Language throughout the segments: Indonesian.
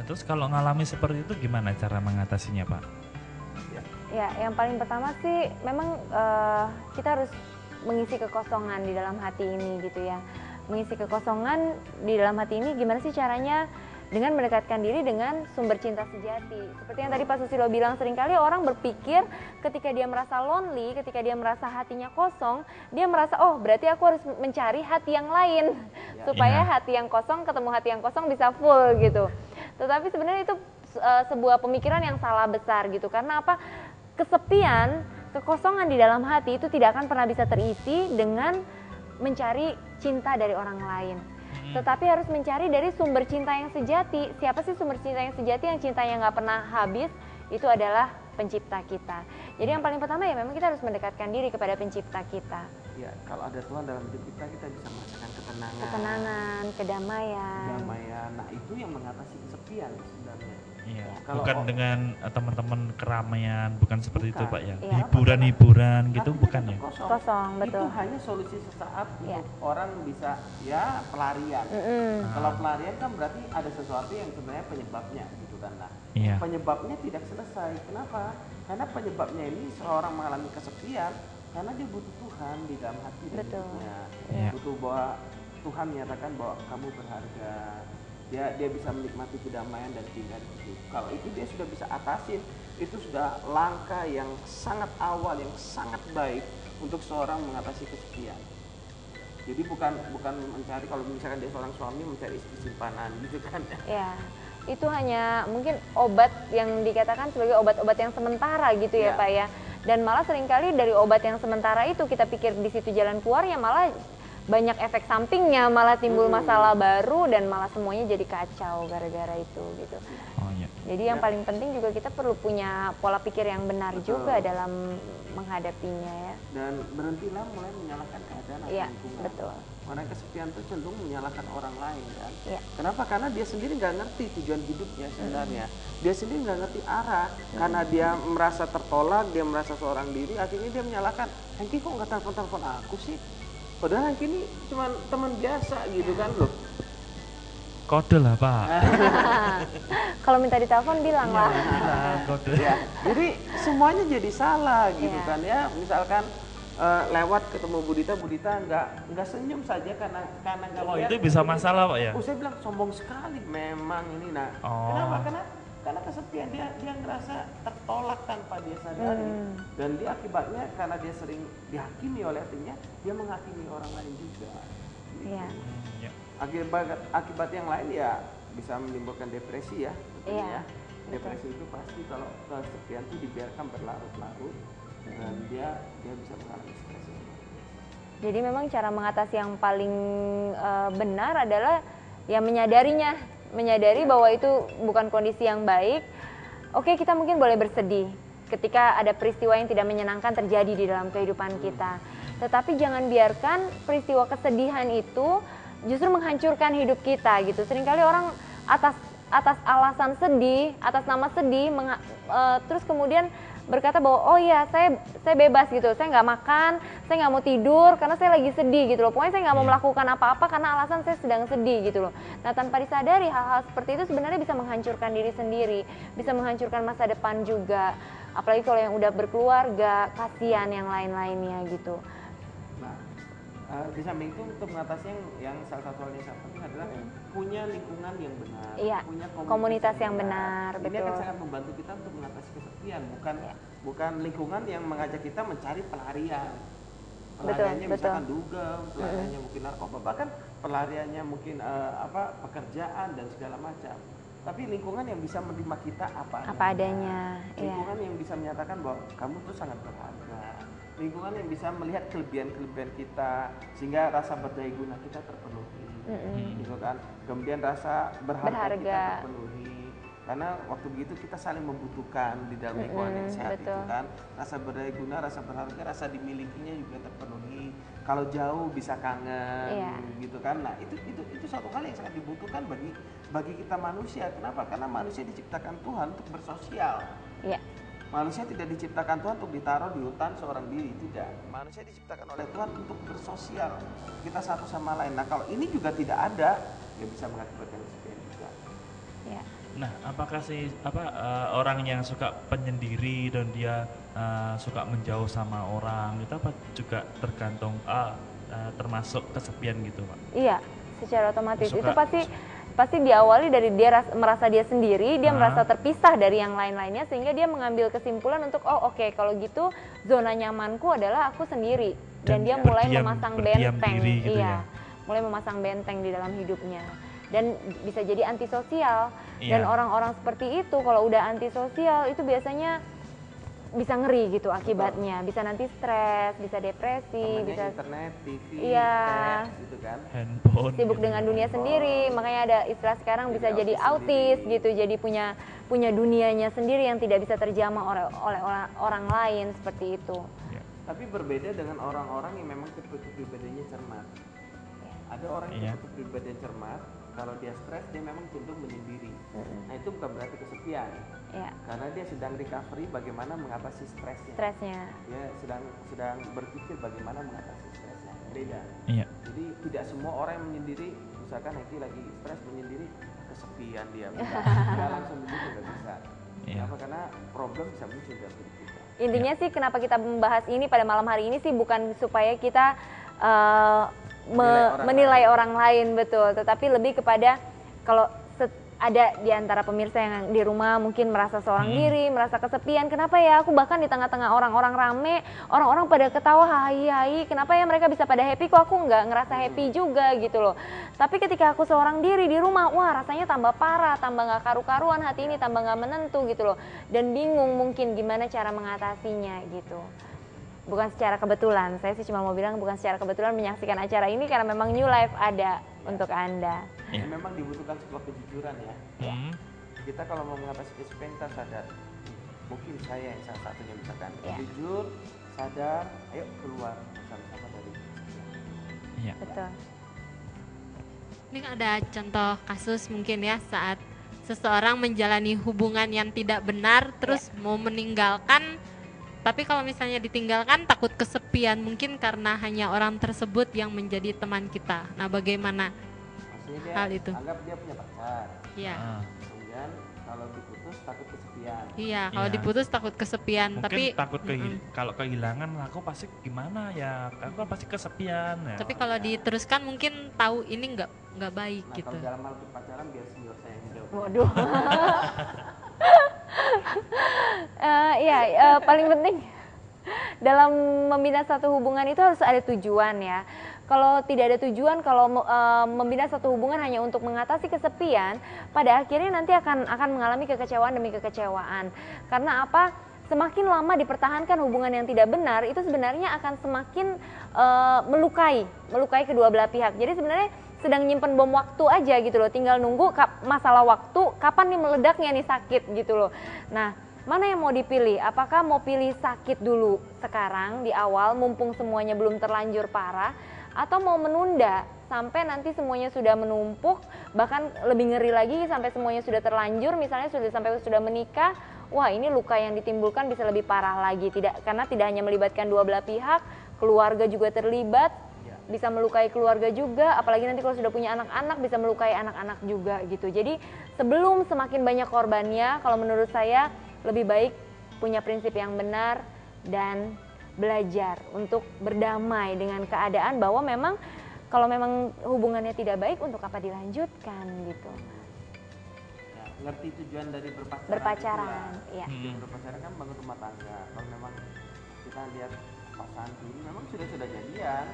terus kalau ngalami seperti itu gimana cara mengatasinya, Pak? Ya, yang paling pertama sih memang kita harus mengisi kekosongan di dalam hati ini gitu ya. Mengisi kekosongan di dalam hati ini gimana sih caranya? Dengan mendekatkan diri dengan sumber cinta sejati. Seperti yang tadi Pak Susilo bilang, seringkali orang berpikir ketika dia merasa lonely, ketika dia merasa hatinya kosong, dia merasa oh berarti aku harus mencari hati yang lain supaya hati yang kosong ketemu hati yang kosong bisa full gitu. Tetapi sebenarnya itu sebuah pemikiran yang salah besar gitu. Karena apa? Kesepian, kekosongan di dalam hati itu tidak akan pernah bisa terisi dengan mencari cinta dari orang lain. Tetapi harus mencari dari sumber cinta yang sejati. Siapa sih sumber cinta yang sejati, yang cintanya nggak pernah habis? Itu adalah pencipta kita. Jadi yang paling pertama ya memang kita harus mendekatkan diri kepada pencipta kita. Ya, kalau ada Tuhan dalam hidup kita, kita bisa merasakan ketenangan. Ketenangan, kedamaian. Kedamaian. Nah itu yang mengatasi kesepian sebenarnya. Iya. Kalau Bukan dengan teman-teman keramaian, bukan seperti itu, Pak ya. Iya. Hiburan-hiburan gitu bukan ya? Kosong, betul. Itu hanya solusi sesaat Iya. untuk orang bisa ya pelarian. Kalau pelarian kan berarti ada sesuatu yang sebenarnya penyebabnya gitu kan. Nah, Iya. penyebabnya tidak selesai. Kenapa? Karena penyebabnya ini seorang mengalami kesepian karena dia butuh Tuhan di dalam hati dan Betul. hidupnya. Iya. Butuh bahwa Tuhan menyatakan bahwa kamu berharga. Dia bisa menikmati kedamaian dan keindahan hidup. Kalau itu dia sudah bisa atasin, itu sudah langkah yang sangat awal, yang sangat baik untuk seorang mengatasi kesepian. Jadi bukan mencari, kalau misalkan dia seorang suami mencari istri simpanan gitu kan. Ya, itu hanya mungkin obat yang dikatakan sebagai obat-obat yang sementara gitu ya, Pak ya. Dan malah seringkali dari obat yang sementara itu kita pikir di situ jalan keluarnya, malah banyak efek sampingnya, malah timbul masalah baru dan malah semuanya jadi kacau gara-gara itu gitu. Oh iya. Jadi yang paling penting juga kita perlu punya pola pikir yang benar juga dalam menghadapinya ya. Dan berhentilah mulai menyalahkan keadaan atau Iya, lingkungan. betul. Orang kesepian itu cenderung menyalahkan orang lain kan. Iya. Kenapa? Karena dia sendiri nggak ngerti tujuan hidupnya sebenarnya. Dia sendiri nggak ngerti arah. Karena dia merasa tertolak, dia merasa seorang diri, akhirnya dia menyalahkan. Hengki kok nggak telepon aku sih? Padahal Hengki ini cuma teman biasa gitu kan loh. Kode lah, Pak. Kalau minta ditelepon bilang lah. Bilang kode. Ya, jadi semuanya jadi salah gitu Iya. kan ya. Misalkan lewat ketemu Budita nggak senyum saja karena nggak Oh, lihat. itu bisa masalah, Pak ya? Saya bilang sombong sekali memang ini. Nah, Oh. kenapa? Karena kesepian, dia ngerasa tertolak tanpa dia sadari. Dan dia akibatnya karena dia sering dihakimi oleh hatinya, dia menghakimi orang lain juga. Iya. Ya. Akibat yang lain ya bisa menimbulkan depresi ya. Iya, Ya. Depresi itu pasti kalau kesepian itu dibiarkan berlarut-larut dan dia bisa mengalami stres. Jadi memang cara mengatasi yang paling benar adalah ya menyadari bahwa itu bukan kondisi yang baik. Oke, kita mungkin boleh bersedih ketika ada peristiwa yang tidak menyenangkan terjadi di dalam kehidupan kita. Tetapi jangan biarkan peristiwa kesedihan itu justru menghancurkan hidup kita gitu. Seringkali orang atas alasan sedih, atas nama sedih, terus kemudian berkata bahwa oh iya saya bebas gitu, saya nggak makan, saya nggak mau tidur karena saya lagi sedih gitu loh. Pokoknya saya nggak mau melakukan apa-apa karena alasan saya sedang sedih gitu loh. Nah, tanpa disadari hal-hal seperti itu sebenarnya bisa menghancurkan diri sendiri, bisa menghancurkan masa depan juga. Apalagi kalau yang udah berkeluarga, kasihan yang lain-lainnya gitu. Nah, di samping itu untuk mengatasi yang salah satu hal yang sangat penting adalah punya lingkungan yang benar, Iya, punya komunitas yang benar, Ini akan betul. sangat membantu kita untuk mengatasi kesepian, bukan lingkungan yang mengajak kita mencari pelarian. Pelariannya betul. misalkan dugem, pelariannya mungkin narkoba, bahkan pelariannya mungkin pekerjaan dan segala macam. Tapi lingkungan yang bisa menerima kita apa adanya, iya. Lingkungan yang bisa menyatakan bahwa kamu tuh sangat berharga. Lingkungan yang bisa melihat kelebihan-kelebihan kita sehingga rasa berdaya guna kita terpenuhi. Gitu kan. Kemudian rasa berharga kita terpenuhi. Karena waktu begitu kita saling membutuhkan di dalam lingkungan yang sehat itu kan. Rasa berdaya guna, rasa berharga, rasa dimilikinya juga terpenuhi. Kalau jauh bisa kangen gitu kan. Nah, itu satu hal yang sangat dibutuhkan bagi kita manusia. Kenapa? Karena manusia diciptakan Tuhan untuk bersosial. Iya. Manusia tidak diciptakan Tuhan untuk ditaruh di hutan seorang diri, tidak. Manusia diciptakan oleh Tuhan untuk bersosial, kita satu sama lain. Nah, kalau ini juga tidak ada, ya bisa mengakibatkan kesepian juga. Ya. Nah, apakah sih orang yang suka penyendiri dan dia suka menjauh sama orang itu apa juga tergantung termasuk kesepian gitu, Pak? Iya, secara otomatis itu Suka pasti diawali dari dia merasa dia sendiri, dia merasa terpisah dari yang lain-lainnya sehingga dia mengambil kesimpulan untuk oh oke, kalau gitu zona nyamanku adalah aku sendiri dan dia mulai memasang benteng, diri gitu iya, mulai memasang benteng di dalam hidupnya dan bisa jadi antisosial dan orang-orang seperti itu kalau udah antisosial itu biasanya bisa ngeri gitu akibatnya, bisa nanti stres, bisa depresi, Temennya bisa internet, TV, iya, teks gitu kan, handphone sibuk gitu. dengan dunia sendiri, makanya ada istilah sekarang bisa jadi autis gitu, jadi punya dunianya sendiri yang tidak bisa terjamah oleh orang lain seperti itu. Ya. tapi berbeda dengan orang-orang yang memang tipe kepribadiannya cermat. Ada orang yang tipe kepribadian cermat, kalau dia stres dia memang cenderung menyendiri. Nah itu bukan berarti kesepian, karena dia sedang recovery bagaimana mengatasi stresnya. Dia sedang berpikir bagaimana mengatasi stresnya. Beda. Jadi tidak semua orang yang menyendiri, misalkan Heki lagi stres menyendiri, kesepian dia. Nggak langsung begitu, nggak bisa. Kenapa? Karena problem bisa muncul dari diri kita. Intinya sih kenapa kita membahas ini pada malam hari ini sih bukan supaya kita menilai orang lain betul, tetapi lebih kepada kalau ada di antara pemirsa yang di rumah mungkin merasa seorang diri, merasa kesepian, kenapa ya aku bahkan di tengah-tengah orang-orang rame, orang-orang pada ketawa hai, kenapa ya mereka bisa pada happy kok aku nggak ngerasa happy juga gitu loh. Tapi ketika aku seorang diri di rumah, wah rasanya tambah parah, tambah nggak karu-karuan hati ini, tambah nggak menentu gitu loh, dan bingung mungkin gimana cara mengatasinya gitu. Bukan secara kebetulan, saya sih cuma mau bilang bukan secara kebetulan menyaksikan acara ini karena memang New Life ada untuk Anda. Memang dibutuhkan sebuah kejujuran ya. Kita kalau mau mengatasi kesepian kita sadar, mungkin saya yang salah satunya misalkan jujur, sadar, ayo keluar bersama-sama dari kesepian. Betul. Ini ada contoh kasus mungkin ya saat seseorang menjalani hubungan yang tidak benar terus mau meninggalkan. Tapi kalau misalnya ditinggalkan takut kesepian mungkin karena hanya orang tersebut yang menjadi teman kita. Nah, bagaimana maksudnya hal itu? Anggap dia punya pacar. Iya. Kemudian kalau diputus takut kesepian. Iya, kalau diputus takut kesepian. Mungkin tapi takut kalau kehilangan aku pasti gimana ya? Aku kan pasti kesepian ya. Tapi kalau diteruskan mungkin tahu ini nggak baik gitu. Kalau dalam hal pacaran biar senior saya yang jawab. Waduh. Paling penting dalam membina satu hubungan itu harus ada tujuan ya. Kalau tidak ada tujuan, kalau membina satu hubungan hanya untuk mengatasi kesepian, pada akhirnya nanti akan mengalami kekecewaan demi kekecewaan. Karena apa? Semakin lama dipertahankan hubungan yang tidak benar, itu sebenarnya akan semakin melukai kedua belah pihak. Jadi sebenarnya sedang nyimpen bom waktu aja gitu loh, tinggal nunggu masalah waktu kapan nih meledaknya nih sakit gitu loh. Nah, mana yang mau dipilih? Apakah mau pilih sakit dulu sekarang di awal mumpung semuanya belum terlanjur parah, atau mau menunda sampai nanti semuanya sudah menumpuk, bahkan lebih ngeri lagi sampai semuanya sudah terlanjur, misalnya sudah menikah, wah ini luka yang ditimbulkan bisa lebih parah lagi, karena tidak hanya melibatkan dua belah pihak, keluarga juga terlibat, bisa melukai keluarga juga, apalagi nanti kalau sudah punya anak-anak bisa melukai anak-anak juga gitu. Jadi sebelum semakin banyak korbannya, kalau menurut saya lebih baik punya prinsip yang benar dan belajar untuk berdamai dengan keadaan bahwa memang kalau memang hubungannya tidak baik, untuk apa dilanjutkan gitu. Ya, ngerti tujuan dari berpacaran ya. Berpacaran kan bangun rumah tangga. Kalau memang kita lihat pasangan dulu memang sudah jadian,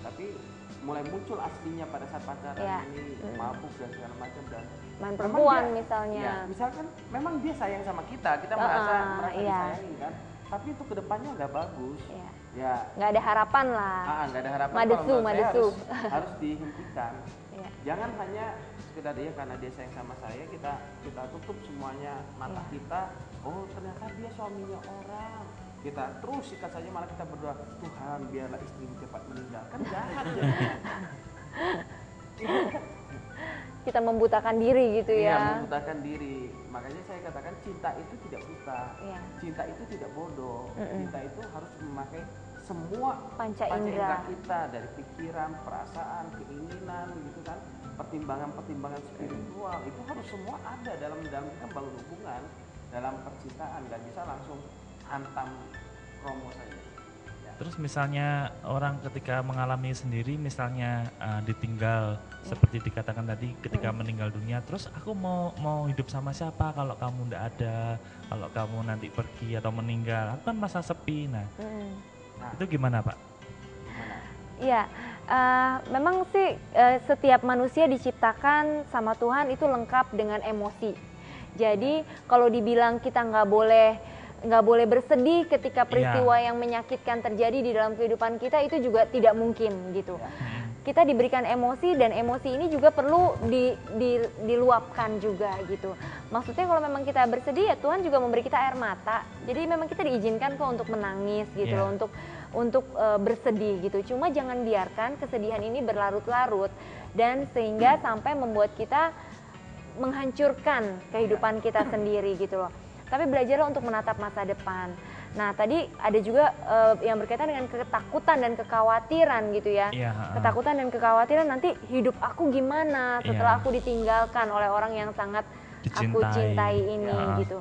tapi mulai muncul aslinya pada saat pacaran ini mabuk dan segala macam dan main perempuan misalnya. Ya, misalkan memang dia sayang sama kita merasa disayangi kan, tapi itu kedepannya nggak bagus. Ya. Nggak ada harapan lah. Nggak ada harapan. Madesu. Harus dihentikan. Jangan hanya sekedar dia karena dia sayang sama saya kita tutup semuanya mata kita. Oh ternyata dia suaminya orang. Kita terus sikat saja, malah kita berdoa, Tuhan biarlah istrimu cepat meninggal. Kan jahat jadinya. Kita membutakan diri gitu ya. Iya, membutakan diri. Makanya saya katakan cinta itu tidak buta. Cinta itu tidak bodoh. Cinta itu harus memakai semua panca indera kita, dari pikiran, perasaan, keinginan gitu kan, pertimbangan-pertimbangan spiritual itu harus semua ada dalam kita membangun hubungan, dalam percintaan, nggak bisa langsung hantam promo saja. Ya. Terus misalnya orang ketika mengalami sendiri, misalnya ditinggal seperti dikatakan tadi, ketika meninggal dunia, terus aku mau hidup sama siapa kalau kamu ndak ada, kalau kamu nanti pergi atau meninggal, aku kan masa sepi. Nah, itu gimana Pak? Iya, memang sih setiap manusia diciptakan sama Tuhan itu lengkap dengan emosi. Jadi kalau dibilang kita nggak boleh bersedih ketika peristiwa yang menyakitkan terjadi di dalam kehidupan kita, itu juga tidak mungkin gitu. Kita diberikan emosi dan emosi ini juga perlu diluapkan juga gitu. Maksudnya kalau memang kita bersedih ya Tuhan juga memberi kita air mata. Jadi memang kita diizinkan kok untuk menangis gitu loh, untuk bersedih gitu. Cuma jangan biarkan kesedihan ini berlarut-larut dan sehingga sampai membuat kita menghancurkan kehidupan kita sendiri gitu loh. Tapi belajarlah untuk menatap masa depan. Nah tadi ada juga yang berkaitan dengan ketakutan dan kekhawatiran gitu ya. Ketakutan dan kekhawatiran nanti hidup aku gimana setelah aku ditinggalkan oleh orang yang sangat aku cintai ini gitu.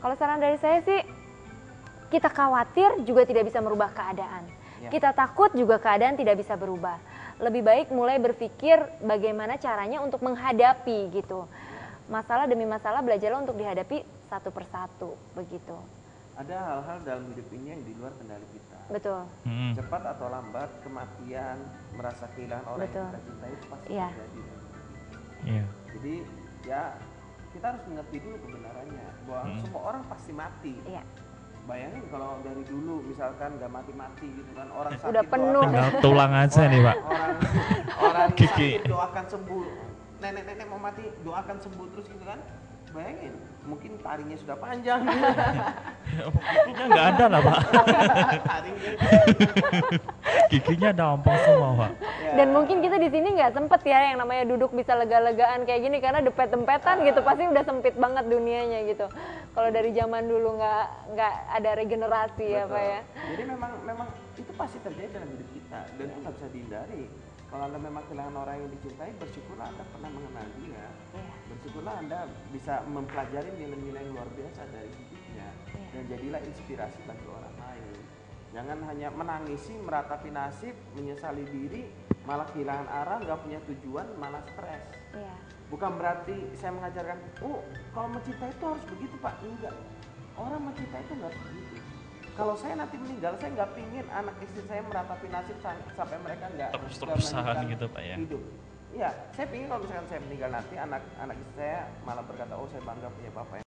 Kalau saran dari saya sih, kita khawatir juga tidak bisa merubah keadaan. Kita takut juga keadaan tidak bisa berubah. Lebih baik mulai berpikir bagaimana caranya untuk menghadapi gitu. Masalah demi masalah belajarlah untuk dihadapi satu persatu begitu. Ada hal-hal dalam hidup ini yang di luar kendali kita. Betul. Cepat atau lambat kematian, merasa kehilangan orang yang kita cintai itu pasti terjadi. Jadi ya kita harus mengerti dulu kebenarannya bahwa semua orang pasti mati. Bayangin kalau dari dulu misalkan nggak mati-mati gitu kan, orang sakit udah penuh. Tinggal tulang aja nih Pak. Orang sakit doakan sembuh, nenek-nenek mau mati doakan sembuh terus gitu kan. Bayangin, mungkin taringnya sudah panjang. Giginya nggak ada lah Pak. Giginya ada ompong semua Pak. Dan mungkin kita di sini nggak sempet ya yang namanya duduk bisa lega-legaan kayak gini karena dempet-dempetan gitu, pasti udah sempit banget dunianya gitu. Kalau dari zaman dulu nggak ada regenerasi. Betul. Ya Pak ya. Jadi memang itu pasti terjadi dalam hidup kita dan itu nggak bisa dihindari. Kalau Anda memang kehilangan orang yang dicintai, bersyukurlah Anda pernah mengenal dia. Bersyukurlah Anda bisa mempelajari nilai-nilai yang luar biasa dari hidupnya dan jadilah inspirasi bagi orang lain. Jangan hanya menangisi, meratapi nasib, menyesali diri, malah kehilangan arah, nggak punya tujuan, malah stres. Bukan berarti saya mengajarkan, kalau mencintai itu harus begitu Pak. Enggak. Orang mencintai itu nggak begitu. Kalau saya nanti meninggal, saya nggak pingin anak istri saya meratapi nasib sampai mereka nggak terus-terusan gitu Pak ya. Hidup. Iya, saya pingin kalau misalkan saya meninggal nanti anak istri saya malah berkata, saya bangga punya bapak yang